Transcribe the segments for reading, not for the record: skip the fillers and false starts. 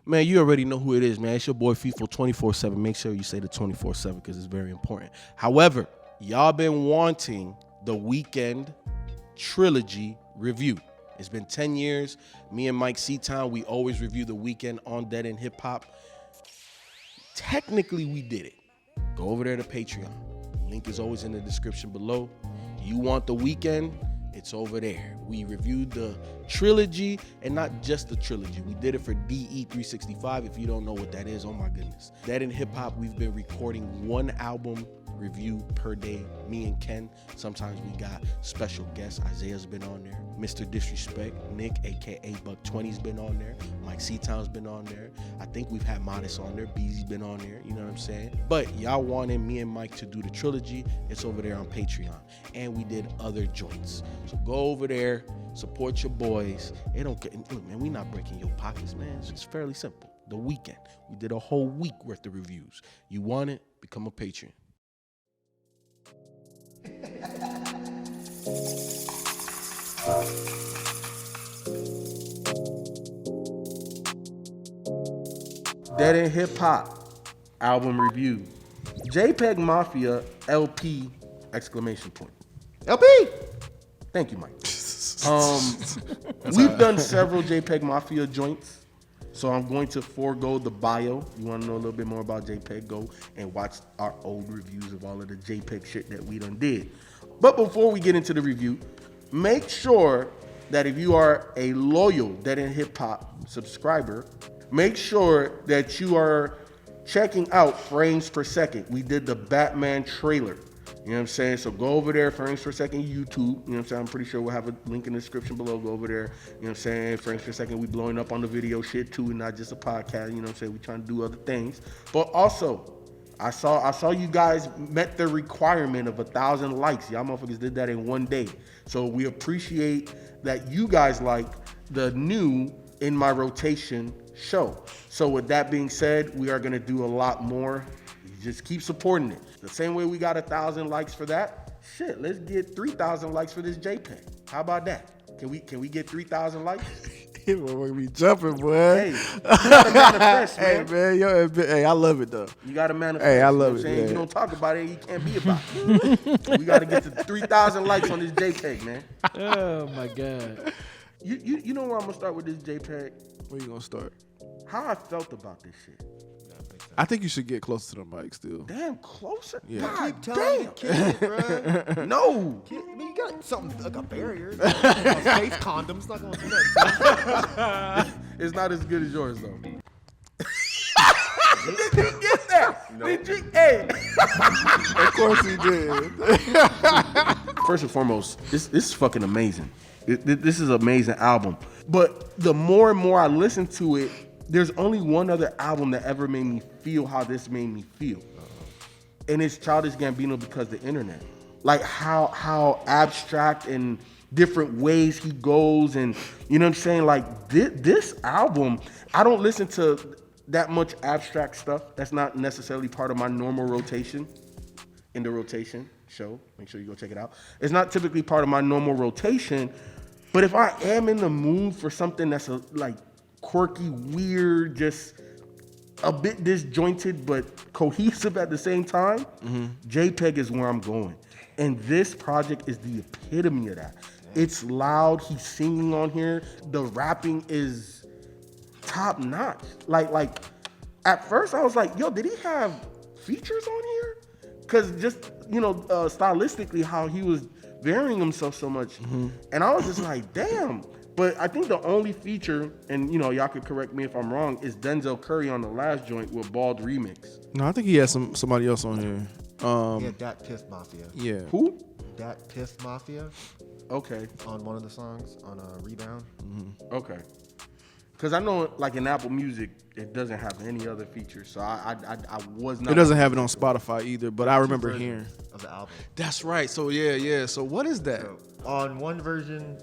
Man, you already know who it is, man. It's your boy Feefo 24/7. Make sure you say the 24/7 because it's very important. However, y'all been wanting the Weeknd trilogy review. It's been 10 years. Me and Myke C-Town, we always review the Weeknd on Dead End Hip Hop. Technically, we did it. Go over there to Patreon. Link is always in the description below. You want the Weeknd? It's over there. We reviewed the trilogy, and not just the trilogy. We did it for DE365. If you don't know what that is, oh my goodness. Dead End Hip Hop, we've been recording one album review per day, me and Ken. Sometimes we got special guests. Isaiah's been on there. Mr. Disrespect, Nick, aka Buck 20's been on there. Myke C-Town's been on there. I think we've had Modest on there. Beezy's been on there. You know what I'm saying? But y'all wanted me and Myke to do the trilogy. It's over there on Patreon. And we did other joints. So go over there, support your boys. It don't get, look, man, we not breaking your pockets, man. It's fairly simple. The Weeknd. We did a whole week worth of reviews. You want it? Become a Patreon. Dead End Hip Hop album review. JPEGMAFIA LP exclamation point. LP. Thank you, Myke. We've done several JPEGMAFIA joints, so I'm going to forego the bio. You want to know a little bit more about JPEG? Go and watch our old reviews of all of the JPEG shit that we done did. But before we get into the review, make sure that if you are a loyal Dead End Hip Hop subscriber, make sure that you are checking out Frames Per Second. We did the Batman trailer. You know what I'm saying? So go over there, Frames Per Second YouTube. You know what I'm saying? I'm pretty sure we'll have a link in the description below. Go over there. You know what I'm saying? Frames Per Second, we blowing up on the video shit too, and not just a podcast. You know what I'm saying? We trying to do other things. But also, I saw you guys met the requirement of 1,000 likes. Y'all motherfuckers did that in one day. So we appreciate that you guys like the new In My Rotation show. So with that being said, we are gonna do a lot more. Just keep supporting it. The same way we got 1,000 likes for that, shit, let's get 3,000 likes for this JPEG. How about that? Can we get 3,000 likes? Boy, we jumping, boy. Hey, you gotta manifest, man. Hey, man, yo, hey, I love it though. You gotta manifest. Hey, I love you know it. Man. You don't talk about it, you can't be about it. We gotta get to 3,000 likes on this JPEG, man. Oh my god. You know where I'm gonna start with this JPEG? Where you gonna start? How I felt about this shit. I think you should get closer to the mic still. Damn, closer? Yeah. God Keep telling you kids, bro. No. I mean, you got something like a barrier. Face condoms, not gonna do that. It's not as good as yours though. Did you get that? No. Did you? Hey. Of course he did. First and foremost, this is fucking amazing. This is an amazing album. But the more and more I listen to it, there's only one other album that ever made me feel how this made me feel. And it's Childish Gambino because the internet. Like how abstract and different ways he goes, and you know what I'm saying? Like this album, I don't listen to that much abstract stuff. That's not necessarily part of my normal rotation. In the rotation show, make sure you go check it out. It's not typically part of my normal rotation, but if I am in the mood for something that's like quirky, weird, just a bit disjointed but cohesive at the same time, JPEG is where I'm going. And this project is the epitome of that. It's loud, he's singing on here, the rapping is top notch. Like at first I was like, yo, did he have features on here? Cause just, you know, stylistically how he was varying himself so much. And I was just like, damn. But I think the only feature, and you know, y'all could correct me if I'm wrong, is Denzel Curry on the last joint with Bald Remix. No, I think he had somebody else on here. Yeah, Dat Piff Mafia. Yeah. Who? Dat Piff Mafia. Okay. On one of the songs on Rebound. Okay. Because I know, like in Apple Music, it doesn't have any other features, so I was not. It doesn't have it on Spotify either, but I remember hearing Of the album. That's right. So yeah. So what is that? So, on one version,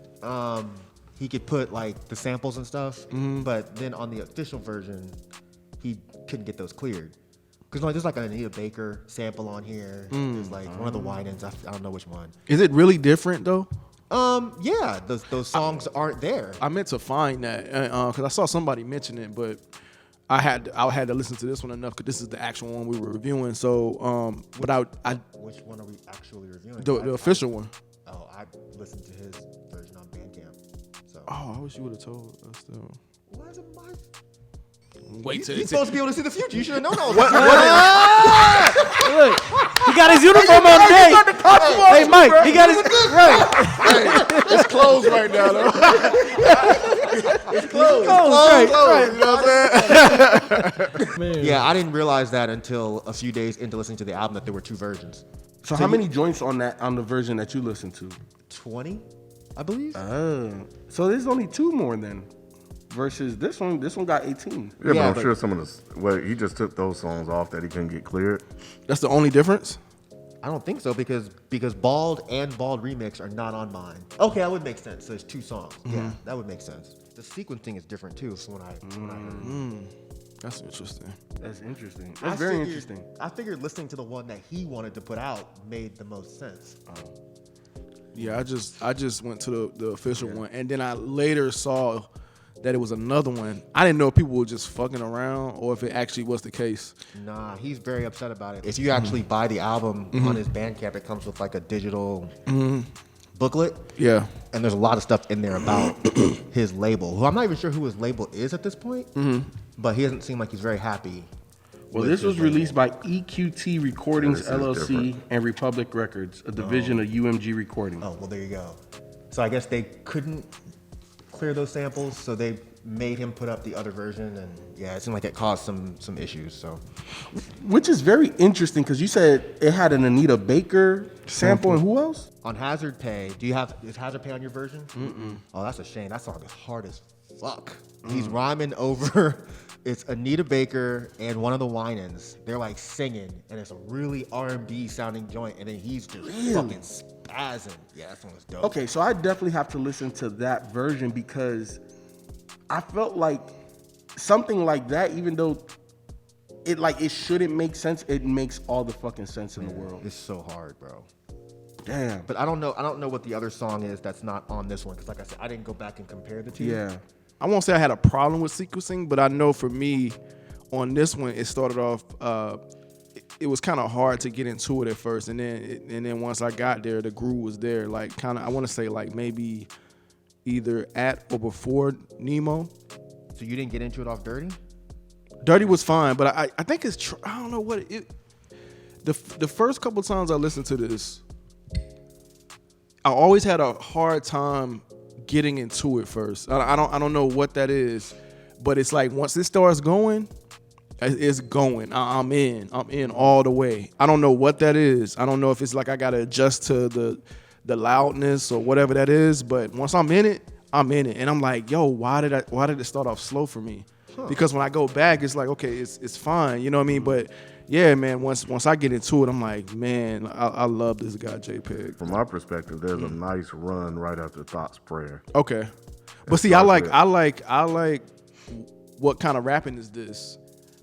he could put like the samples and stuff, but then on the official version, he couldn't get those cleared. Because like, there's like an Anita Baker sample on here. There's like one of the Winans. I don't know which one. Is it really different though? Yeah, those songs aren't there. I meant to find that because I saw somebody mention it, but I had to listen to this one enough because this is the actual one we were reviewing. So, but I Which one are we actually reviewing? the official one. Oh, I listened to his version on Bandcamp. So. Oh, I wish you would have told us though. Why is it my? Wait till He's supposed to be able to see the future. You should have known all Look, he got his uniform on today. Hey, Mike, he got his right. It's closed right now though. It's closed. Right. You know what I'm saying? Man. Yeah, I didn't realize that until a few days into listening to the album that there were 2 versions. So how many joints on the version that you listened to? 20, I believe. So there's only 2 more then, versus this one. This one got 18. Yeah, Yeah, but I'm sure some of the well, he just took those songs off that he couldn't get cleared. That's the only difference. I don't think so because Bald and Bald Remix are not on mine. Okay, that would make sense. So there's 2 songs. Yeah, that would make sense. The sequencing is different too from when I heard. That's interesting. That's interesting. I That's very figured- interesting. I figured listening to the one that he wanted to put out made the most sense. Yeah, I just went to the official one, and then I later saw that it was another one. I didn't know if people were just fucking around or if it actually was the case. Nah, he's very upset about it. If you actually buy the album on his Bandcamp, it comes with like a digital booklet. Yeah. And there's a lot of stuff in there about his label, who I'm not even sure who his label is at this point, but he doesn't seem like he's very happy. Well, with this his was label. released by EQT Recordings Yeah, this is LLC different. and Republic Records, a division of UMG Recording. Oh, well, there you go. So I guess they couldn't clear those samples, so they made him put up the other version, and yeah, it seemed like it caused some issues. So Which is very interesting because you said it had an Anita Baker sample and who else? on Hazard Pay, is Hazard Pay on your version? Oh, that's a shame. That song is hard as fuck. He's rhyming over. It's Anita Baker and one of the Winans. They're like singing, and it's a really R&B sounding joint, and then he's just fucking spazzing. Yeah, that song is dope. Okay, so I definitely have to listen to that version because I felt like something like that, even though it shouldn't make sense, it makes all the fucking sense in the world. It's so hard, bro. Damn. But I don't know what the other song is that's not on this one, because like I said, I didn't go back and compare the two. Yeah. I won't say I had a problem with sequencing, but I know for me, on this one, it started off. It was kind of hard to get into it at first, and then once I got there, the groove was there. Like kind of, I want to say like maybe either at or before Nemo. So you didn't get into it off Dirty? Dirty was fine, but I think it's I don't know what it. The first couple times I listened to this, I always had a hard time getting into it first. I don't know what that is, but it's like once it starts going, it's going. I'm in all the way. I don't know what that is. I don't know if it's like I gotta adjust to the loudness or whatever that is. But once I'm in it, and I'm like, yo, why did it start off slow for me? Because when I go back, it's like, okay, it's fine. You know what I mean? But yeah, man, once I get into it, I'm like, man, I love this guy, JPEG. From my perspective, there's a nice run right after Thought's Prayer. Okay. But see, I like what kind of rapping is this?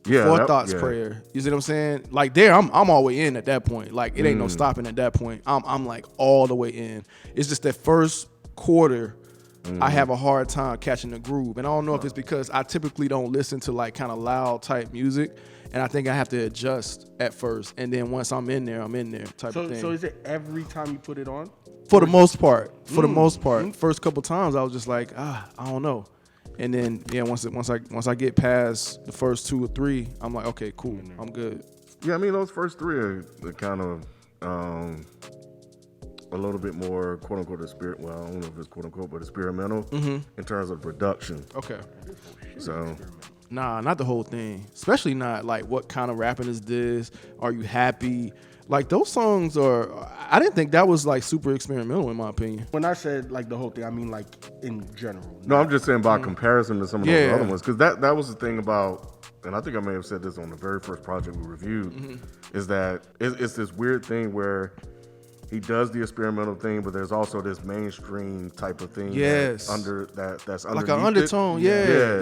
Yeah, Before that- Thought's yeah. Prayer. You see what I'm saying? Like there, I'm all the way in at that point. Like it ain't no stopping at that point. I'm like all the way in. It's just that first quarter, I have a hard time catching the groove. And I don't know if it's because I typically don't listen to like kind of loud type music. And I think I have to adjust at first. And then once I'm in there type of thing. So is it every time you put it on? For the most part. First couple times I was just like, I don't know. And then yeah, once I get past the first 2 or 3, I'm like, okay, cool, I'm good. Yeah, I mean those first 3 are kind of a little bit more quote unquote well, I don't know if it's quote unquote, but experimental in terms of production. Okay. So Nah, not the whole thing. Especially not like what kind of rapping is this? Are you happy? Like those songs I didn't think that was like super experimental in my opinion. When I said like the whole thing, I mean like in general. no, I'm just saying by comparison to some of those Yeah. other ones, because that was the thing about, and I think I may have said this on the very first project we reviewed, is that it's this weird thing where he does the experimental thing, but there's also this mainstream type of thing Yes. that's Like underneath an undertone, it.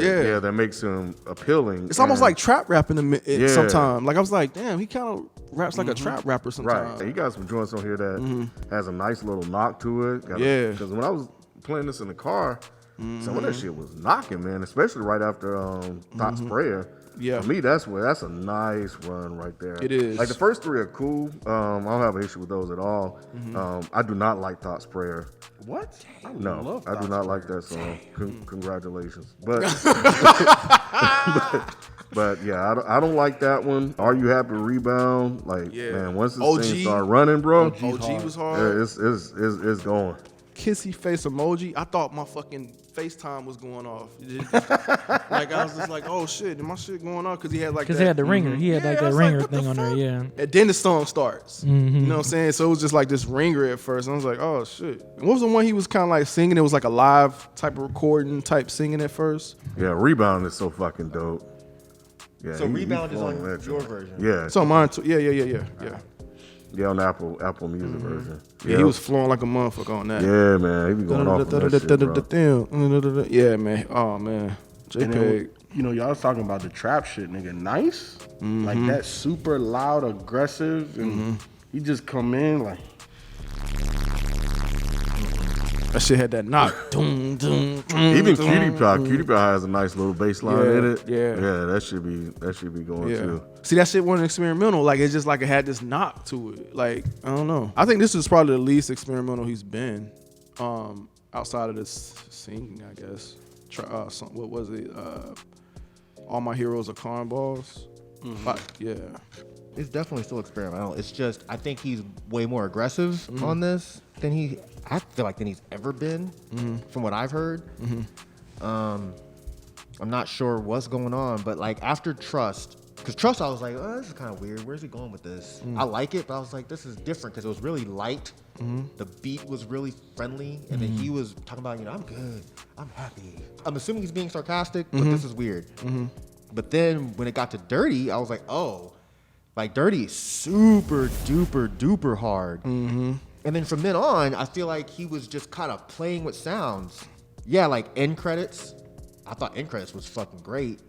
yeah. that makes him appealing. It's almost And- like trap rapping Yeah. sometimes. Like I was like, damn, he kind of raps like a trap rapper right. sometimes. And you got some joints on here that has a nice little knock to it. Yeah. Because when I was playing this in the car, Some of that shit was knocking, man, especially right after Thoughts Prayer. Yeah. For me, that's a nice run right there. It is. Like the first three are cool. I don't have an issue with those at all. I do not like Thoughts Prayer. What? I No, love I do Thoughts not Prayer. like that song. Congratulations. But but yeah, I don't like that one. Are You Happy Rebound? Like, man, once this OG. thing start running, bro, OG was hard. yeah, it's going. Kissy face emoji. I thought my fucking FaceTime was going off. Like I was just like, oh shit, is my shit going off? Because he had like Because that. he had the ringer. He had Yeah, like I that was like, ringer what the thing on there, fuck? yeah. And then the song starts. You know what I'm saying? So it was just like this ringer at first. And I was like, oh shit. And what was the one he was kind of like singing? It was like a live type of recording type singing at first. Yeah, Rebound is so fucking dope. Yeah, So Rebound is flowing on that your joint. version? Yeah, So mine too. Yeah. yeah, on the Apple Music version. Yeah, he was flowing like a motherfucker on that. Yeah, man, he be going off on that shit, bro. Yeah, man. Oh man. And JPEG. then, you know, y'all was talking about the trap shit, nigga. Nice, like that super loud, aggressive, and he just come in like. That shit had that knock. Doom, doom, doom, Even doom. Cutie Pie has a nice little bass line Yeah, in it. yeah. That should be going Yeah. too. See, that shit wasn't experimental. Like, it's just like it had this knock to it. Like, I don't know. I think this is probably the least experimental he's been outside of this singing, I guess. What was it? All My Heroes Are Cornballs. Yeah. It's definitely still experimental. It's just I think he's way more aggressive on this than I feel like than he's ever been from what I've heard. I'm not sure what's going on, but like after Trust, because Trust I was like, oh, this is kind of weird. Where's he going with this? I like it, but I was like, this is different because it was really light. The beat was really friendly, and then he was talking about, I'm good, I'm happy. I'm assuming he's being sarcastic, but this is weird. But then when it got to Dirty, I was like, oh. Like Dirty is super duper duper hard. And then from then on, I feel like he was just kind of playing with sounds. Yeah, like end credits. I thought end credits was fucking great.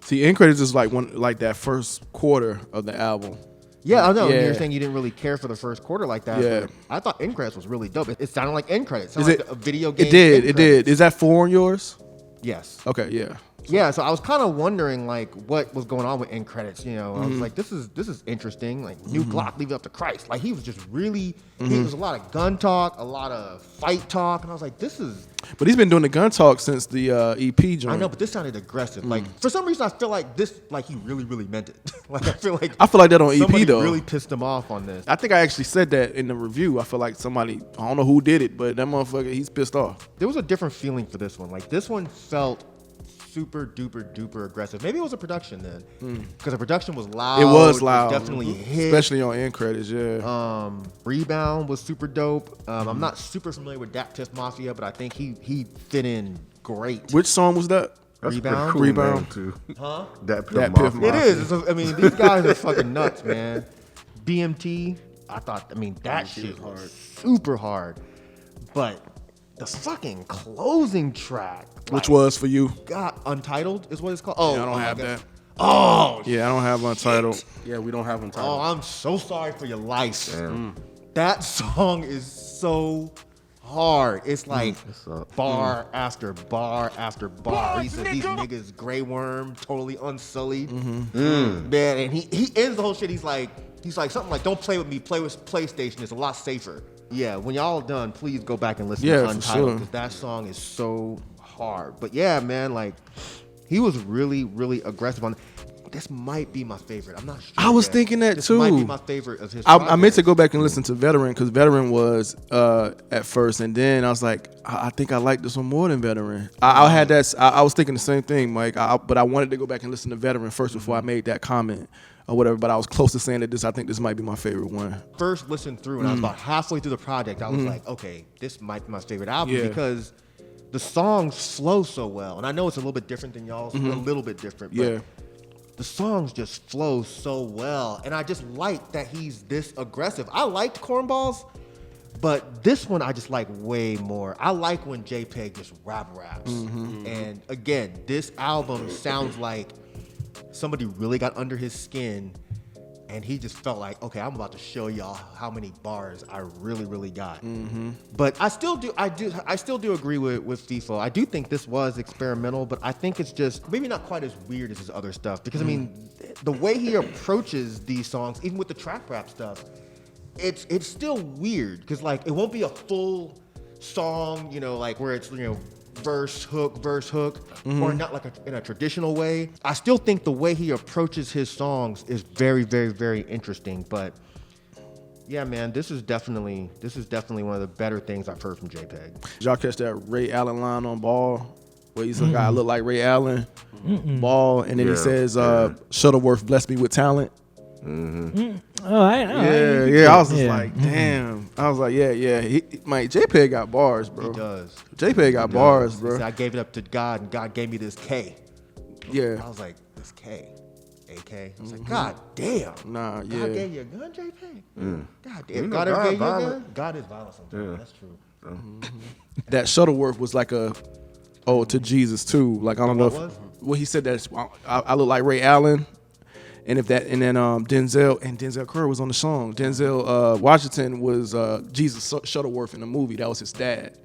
See, end credits is like that first quarter of the album. Yeah, I know. Yeah. You're saying you didn't really care for the first quarter like that. Yeah. But I thought end credits was really dope. It sounded like end credits. It Is sounded it like a video game. It did. end It credits. did. Is that 4 on yours? Yes. Okay. Yeah. Yeah, so I was kind of wondering like what was going on with end credits. I was like, this is interesting. Like new Glock, leave it up to Christ. Like he was just really. He was a lot of gun talk, a lot of fight talk, and I was like, this is. But he's been doing the gun talk since the EP joint. I know, but this sounded aggressive. Like for some reason, I feel like this, like he really, really meant it. Like I feel like that on EP somebody though. really pissed him off on this. I think I actually said that in the review. I feel like somebody, I don't know who did it, but that motherfucker, he's pissed off. There was a different feeling for this one. Like this one felt super duper duper aggressive. Maybe it was a production then, because the production was loud. It was loud. definitely hit. Especially on end credits, yeah. Rebound was super dope. I'm not super familiar with JPEGMAFIA, but I think he fit in great. Which song was that? That's a pretty Rebound? cool Rebound. name, too. Huh? Dat Dat Piff Piff Mafia. It is. I mean, these guys are fucking nuts, man. BMT. That shit was super hard. But the fucking closing track, Which was for you? God, Untitled is what it's called. Oh, Yeah, I don't have guess- that. Oh, Yeah, I don't have Untitled. Yeah, we don't have them. oh, I'm so sorry for your life. Damn. That song is so hard. It's like up? bar after bar after bar. He said these niggas Grey Worm, totally unsullied. Man, and he ends the whole shit. He's like something like, "Don't play with me. Play with PlayStation. It's a lot safer." Yeah, when y'all done, please go back and listen Yeah, to for Untitled sure. because that song is so hard. But yeah, man, like he was really, really aggressive on. This might be my favorite. I'm not sure. I was yet. thinking that this too. Might be my favorite of his. I meant to projects. go back and listen to Veteran because Veteran was at first, and then I was like, I think I like this one more than Veteran. I had that. I was thinking the same thing, Mike. But I wanted to go back and listen to Veteran first before I made that comment or whatever. But I was close to saying that I think this might be my favorite one. First listened through, and I was about halfway through the project. I was like, okay, this might be my favorite album Yeah. because the songs flow so well. And I know it's a little bit different than y'all's, a little bit different. But Yeah. the songs just flow so well. And I just like that he's this aggressive. I liked Cornballs, but this one I just like way more. I like when JPEG just raps. And again, this album sounds like somebody really got under his skin and he just felt like, okay, I'm about to show y'all how many bars I really got. But I still do agree with Feefo. I do think this was experimental, but I think it's just maybe not quite as weird as his other stuff, because I mean, the way he approaches these songs, even with the trap rap stuff, it's still weird, because like it won't be a full song, you know, like where it's, you know, verse hook, or not like in a traditional way. I still think the way he approaches his songs is very, very, very interesting. But yeah, man, this is definitely one of the better things I've heard from JPEG. Did y'all catch that Ray Allen line on Ball? Where he's like, I look like Ray Allen, Ball, and then he says, Shuttleworth blessed me with talent. Oh, I know. I was just like, damn. I was like, Mike, JPEG got bars, bro. He does. JPEG got bars, He bro. said, I gave it up to God, and God gave me this K. Yeah. I was like, this K. AK. I was like, God damn. Nah, God yeah. gave you a gun, JPEG? God damn. You know God ever God gave you a violent. gun? God is violent sometimes. Yeah. That's true. That Shuttleworth was like a ode to Jesus too. Like, I don't know What if was? well, he said that I look like Ray Allen. And if that, and then Denzel Curry was on the song. Denzel Washington was Jesus Shuttleworth in the movie. That was his dad.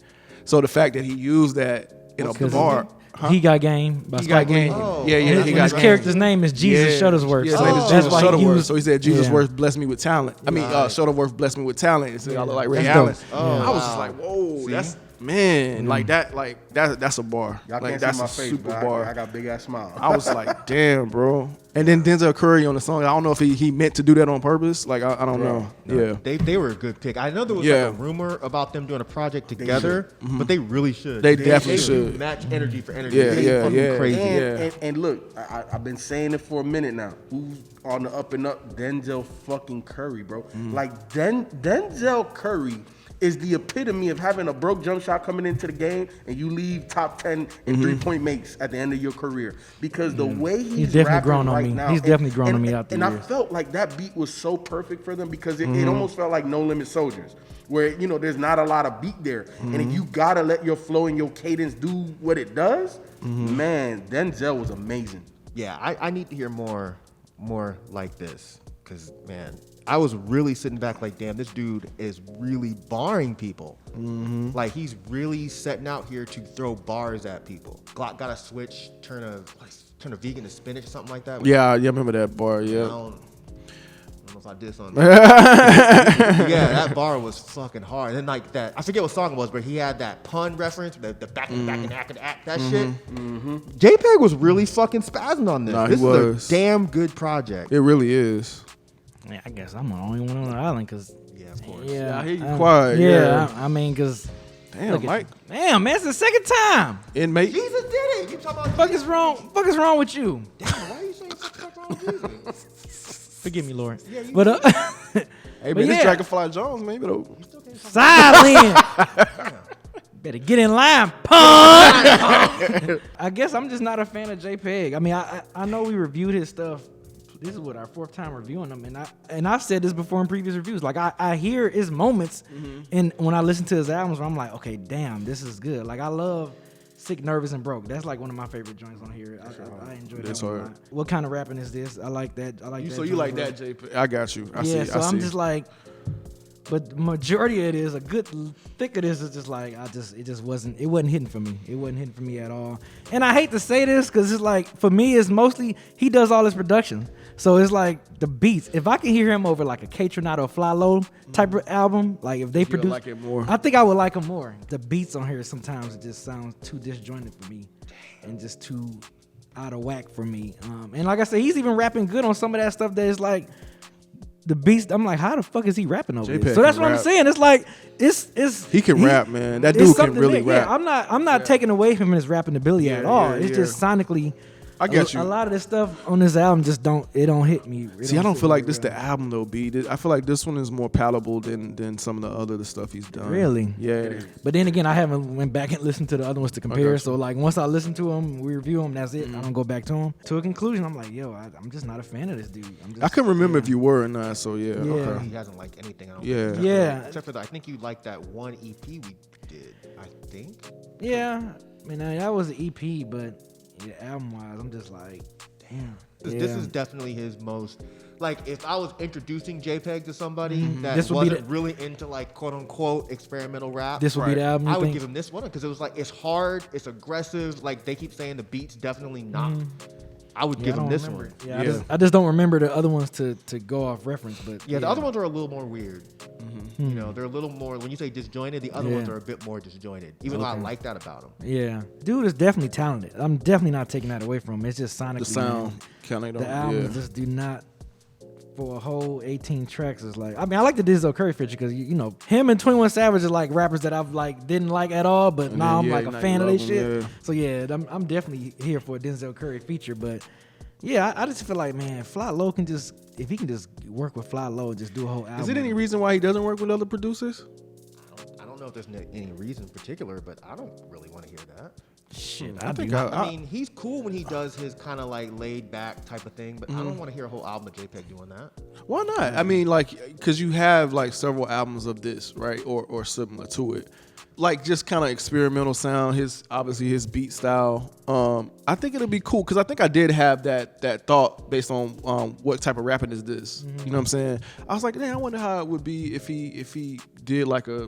So the fact that he used that in a bar, He Got Game by he got Spike Lee. game. Oh, Yeah, And he his got character's name is Jesus Shuttlesworth. Yeah, so so it's that's Jesus why he Shuttleworth. used. So he said, Jesus yeah. worth blessed me with talent. I mean, Shuttleworth blessed me with talent. He said, I look like Ray That's Allen. dope. Oh, I was just like, whoa, that's man, that's a bar. Y'all Like can't that's see my a face, super but bar. I got big ass smile. I was like, damn, bro. And then Denzel Curry on the song. I don't know if he meant to do that on purpose. Like, I don't know. Yeah. They were a good pick. I know there was like a rumor about them doing a project together, but they really should. They definitely do should. match energy for energy. Yeah, They yeah, fucking yeah. crazy. And look, I've been saying it for a minute now. Who's on the up and up? Denzel fucking Curry, bro. Like Denzel Curry is the epitome of having a broke jump shot coming into the game and you leave top 10 in 3-point makes at the end of your career. Because the way he's definitely rapping grown on right me. now, He's definitely grown on me out the And I years. felt like that beat was so perfect for them because it almost felt like No Limit Soldiers, where, you know, there's not a lot of beat there. And if you gotta let your flow and your cadence do what it does, man, Denzel was amazing. Yeah, I need to hear more like this, because man, I was really sitting back like, damn, this dude is really barring people. Like, he's really setting out here to throw bars at people. Glock got a switch, turn a vegan to spinach or something like that. Yeah, I remember that bar. I Yeah. don't know if I did something. Yeah, that bar was fucking hard. And then like that, I forget what song it was, but he had that pun reference, the back and back and act, that shit. JPEG was really fucking spazzing on this. Nah, he This was. is a damn good project. It really is. Yeah, I guess I'm the only one on the island because. Yeah, of course. Yeah, I hear you quiet, Yeah, yeah. I mean, because. Damn, Mike. Damn, man, it's the second time. Inmate. Jesus did it. You talking about Fuck is wrong with you? Damn, why are you saying fuck wrong with Jesus? Forgive me, Lord. Yeah, you But Hey, But man, this yeah. Dragonfly Jones, maybe though. silent. Better get in line, pun. I guess I'm just not a fan of JPEG. I mean, I know we reviewed his stuff. This is what our 4th time reviewing them, and I've said this before in previous reviews. Like I hear his moments, and when I listen to his albums, where I'm like, okay, damn, this is good. Like I love Sick, Nervous, and Broke. That's like one of my favorite joints on here. I enjoy that That's one a hard. lot. What kind of rapping is this? I like that. I like that. So you joint like as well. that, JP? I got you. I Yeah, see. so I I'm see. just like, but the majority of it is a good thick of this is just like it wasn't hitting for me. It wasn't hitting for me at all. And I hate to say this because it's like for me it's mostly he does all his production. So it's like the beats. If I can hear him over like a K-Tronado Fly Low type of album, like if they produce, like it more. I think I would like him more. The beats on here sometimes it just sounds too disjointed for me, and just too out of whack for me. And like I said, he's even rapping good on some of that stuff that is like. The beats, I'm like, how the fuck is he rapping over JPEG this? So that's can what I'm rap. saying. It's like it's He can rap, man. That it's dude can something really there. rap. Yeah, I'm not taking away from his rapping ability at all. It's just sonically. I get you. A lot of this stuff on this album just don't hit me. See, I don't feel like this the album though, B. I feel like this one is more palatable than some of the other stuff he's done. Really? Yeah. But then again, I haven't went back and listened to the other ones to compare. So like once I listen to them, we review them. That's it. I don't go back to them. To a conclusion, I'm like, yo, I'm just not a fan of this dude. I couldn't remember if you were or not. So yeah. Yeah. Okay. He hasn't liked anything. I don't Yeah. think. Yeah. Except for I think you liked that one EP we did. I think. Yeah. I mean, that was an EP, but yeah, album wise, I'm just like, damn. This is definitely his most like if I was introducing JPEG to somebody that This would be wasn't really into like quote unquote experimental rap, This would be the album. I You would think? give him this one because it was like it's hard, it's aggressive. Like they keep saying the beat's definitely not. I would give I him don't this remember. one. Yeah, I just don't remember the other ones to go off reference. But Yeah, the other ones are a little more weird. You know, they're a little more. When you say disjointed, the other Yeah. ones are a bit more disjointed. Even though I like that about him. Yeah, dude is definitely talented. I'm definitely not taking that away from him. It's just sonically, The sound man, kind of the albums just do not. For a whole 18 tracks, is like, I mean, I like the Denzel Curry feature because you know him and 21 Savage are like rappers that I've like didn't like at all, but now I'm like a fan of their shit. So yeah, I'm definitely here for a Denzel Curry feature. But yeah, I just feel like, man, Fly Low can just, if he can just work with Fly Low and just do a whole album. Is it any reason why he doesn't work with other producers? I don't know if there's any reason in particular, but I don't really want to hear that. Shit, I think I mean, he's cool when he does his kind of like laid back type of thing, but I don't want to hear a whole album of JPEG doing that. Why not? I mean, like, because you have like several albums of this, right, or similar to it, like just kind of experimental sound. Obviously his beat style. I think it'll be cool because I think I did have that thought based on what type of rapping is this. You know what I'm saying? I was like, man, I wonder how it would be if he did like a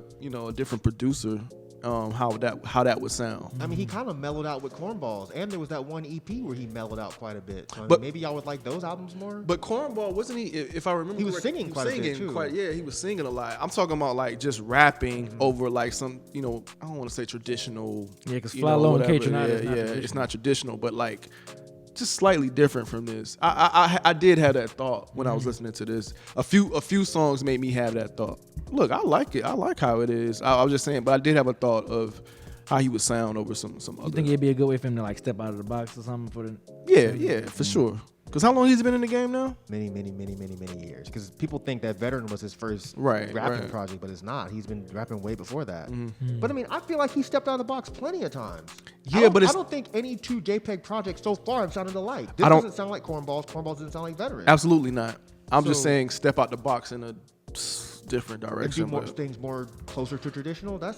different producer. How that would sound. I mean, he kind of mellowed out with Cornballs, and there was that one EP where he mellowed out quite a bit. So, I mean, But- maybe y'all would like those albums more. But Cornball, wasn't he? If I remember, He was correctly, singing quite a bit, too. Yeah, he was singing a lot. I'm talking about like just rapping over like some, I don't want to say traditional. Yeah, 'cause you Fly know, Low and whatever. K Tronada is not it's traditional. not traditional, but like just slightly different from this. I did have that thought when I was listening to this. A few songs made me have that thought. Look, I like it. I like how it is. I was just saying, but I did have a thought of how he would sound over some other. You think it'd be a good way for him to like step out of the box or something for the? Yeah, for sure. Because how long he's been in the game now? Many years. Because people think that Veteran was his first Right, rapping right. project, but it's not. He's been rapping way before that. But I mean, I feel like he stepped out of the box plenty of times. Yeah, but I it's- don't think any two JPEG projects so far have sounded alike. This I don't- doesn't sound like Cornballs. Cornballs doesn't sound like Veteran. Absolutely not. I'm just So- saying step out the box in a different And do direction. more but- things more closer to traditional. That's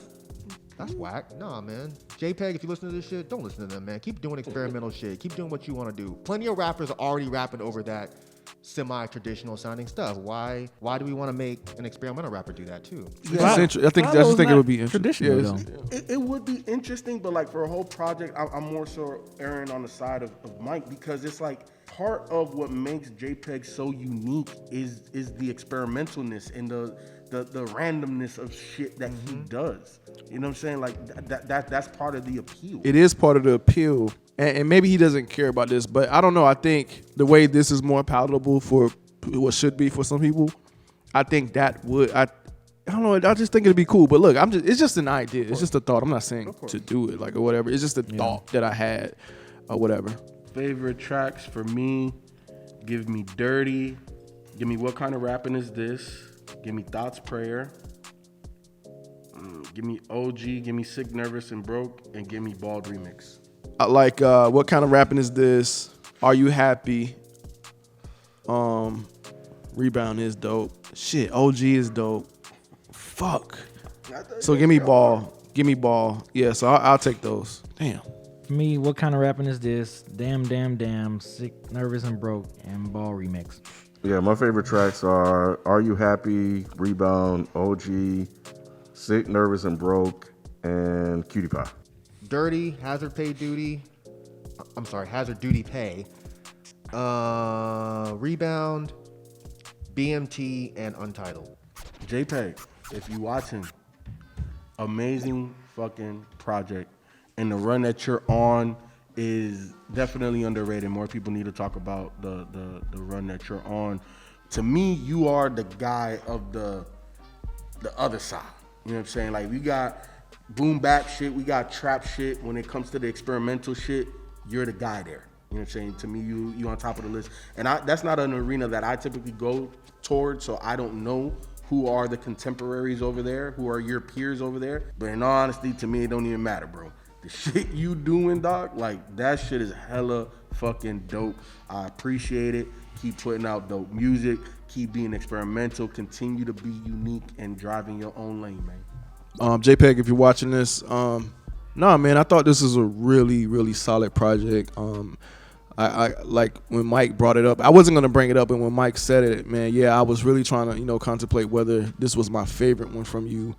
whack. Nah, man. JPEG, if you listen to this shit, don't listen to them, man. Keep doing experimental shit. Keep doing what you want to do. Plenty of rappers are already rapping over that semi-traditional sounding stuff. Why do we want to make an experimental rapper do that too? It's I just think it would be interesting. traditional, Yeah, though. it's- It would be interesting, but like for a whole project, I'm more so erring on the side of Myke because it's like part of what makes JPEG so unique is the experimentalness and the randomness of shit that he does. You know what I'm saying? Like that's part of the appeal. It is part of the appeal, and maybe he doesn't care about this, but I don't know. I think the way this is more palatable for what should be for some people, I think that would. I don't know. I just think it'd be cool. But look, it's just an idea. It's just a thought. I'm not saying to do it like or whatever. It's just a thought that I had or whatever. Favorite tracks for me, give me Dirty, give me What Kind of Rapping Is This, give me Thoughts Prayer, give me OG, give me Sick, Nervous, and Broke, and give me Bald Remix. I like What Kind of Rapping Is This? Are You Happy? Rebound is dope. Shit, OG is dope. Fuck. So give me Ball. Give me Ball. Yeah, so I'll take those. Damn. For me, What Kind of Rapping Is This? Damn, Sick, Nervous, and Broke, and Ball Remix. Yeah, my favorite tracks are You Happy, Rebound, OG, Sick, Nervous, and Broke, and Cutie Pie. Dirty, Hazard Duty Pay, Rebound, BMT, and Untitled. JPEG, if you watching, amazing fucking project. And the run that you're on is definitely underrated. More people need to talk about the run that you're on. To me, you are the guy of the other side. You know what I'm saying? Like, we got boom bap shit, we got trap shit. When it comes to the experimental shit, you're the guy there. You know what I'm saying? To me, you on top of the list. And that's not an arena that I typically go towards, so I don't know who are the contemporaries over there, who are your peers over there. But in all honesty, to me, it don't even matter, bro. The shit you doing, dog, like, that shit is hella fucking dope. I appreciate it. Keep putting out dope music. Keep being experimental. Continue to be unique and driving your own lane, man. JPEG, if you're watching this, nah, man, I thought this was a really, really solid project. I like when Myke brought it up. I wasn't gonna bring it up, and when Myke said it, man, yeah, I was really trying to contemplate whether this was my favorite one from you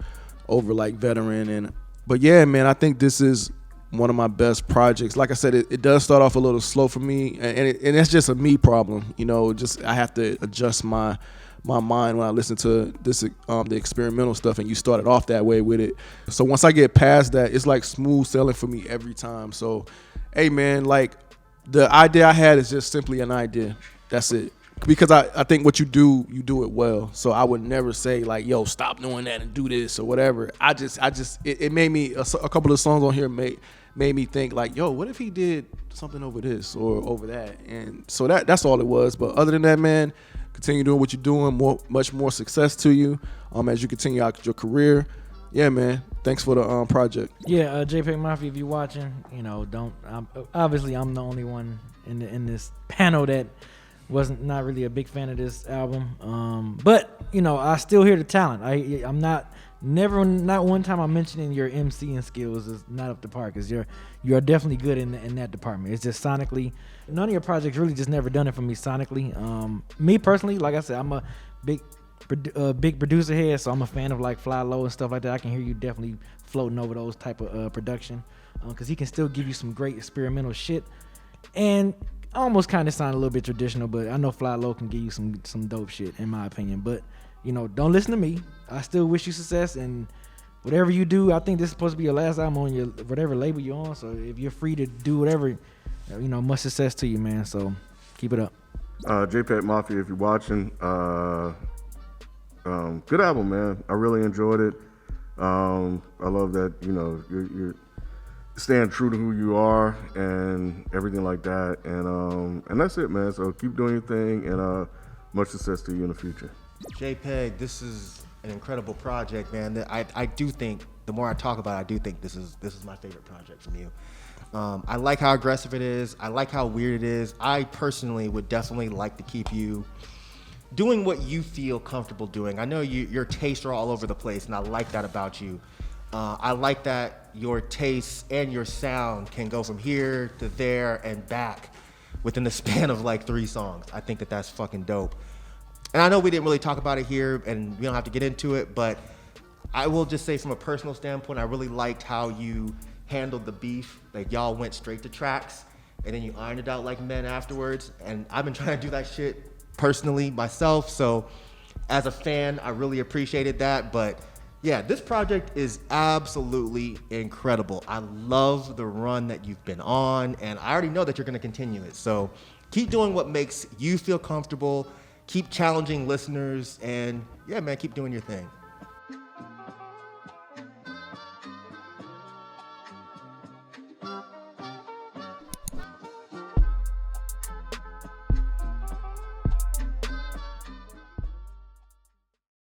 over like Veteran. But yeah, man, I think this is one of my best projects. Like I said, it does start off a little slow for me, and that's just a me problem. Just I have to adjust my mind when I listen to this the experimental stuff, and you started off that way with it. So once I get past that, it's like smooth sailing for me every time. So hey man, like the idea I had is just simply an idea. That's it. Because I think what you do it well. So I would never say like, yo, stop doing that and do this or whatever. It made me a couple of songs on here made me think like, yo, what if he did something over this or over that? And so that's all it was. But other than that, man, continue doing what you're doing. Much more success to you as you continue out your career. Yeah, man. Thanks for the project. Yeah, JPEGMAFIA, if you're watching, obviously I'm the only one in this panel that wasn't not really a big fan of this album. But I still hear the talent. I'm not one time I'm mentioning your MCing skills is not up to par, because you are definitely good in that department. It's just sonically, none of your projects really just never done it for me sonically. Me personally, like I said, I'm a big producer head, so I'm a fan of like Fly Low and stuff like that. I can hear you definitely floating over those type of production, because he can still give you some great experimental shit, and almost kind of sound a little bit traditional, but I know Fly Low can give you some dope shit in my opinion. But don't listen to me. I still wish you success, and whatever you do, I think this is supposed to be your last album on your whatever label you're on. So if you're free to do whatever, much success to you, man. So keep it up. JPEGMAFIA, if you're watching, good album, man. I really enjoyed it. I love that you're staying true to who you are and everything like that. And that's it, man. So keep doing your thing, and much success to you in the future. JPEG, this is an incredible project, man. I do think, the more I talk about it, I do think this is my favorite project from you. I like how aggressive it is. I like how weird it is. I personally would definitely like to keep you doing what you feel comfortable doing. I know your tastes are all over the place, and I like that about you. I like that your tastes and your sound can go from here to there and back within the span of like 3 songs. I think that's fucking dope. And I know we didn't really talk about it here, and we don't have to get into it, but I will just say from a personal standpoint, I really liked how you handled the beef. Like, y'all went straight to tracks, and then you ironed it out like men afterwards. And I've been trying to do that shit personally myself, so as a fan, I really appreciated that. But yeah, this project is absolutely incredible. I love the run that you've been on, and I already know that you're going to continue it. So keep doing what makes you feel comfortable. Keep challenging listeners, and yeah, man, keep doing your thing.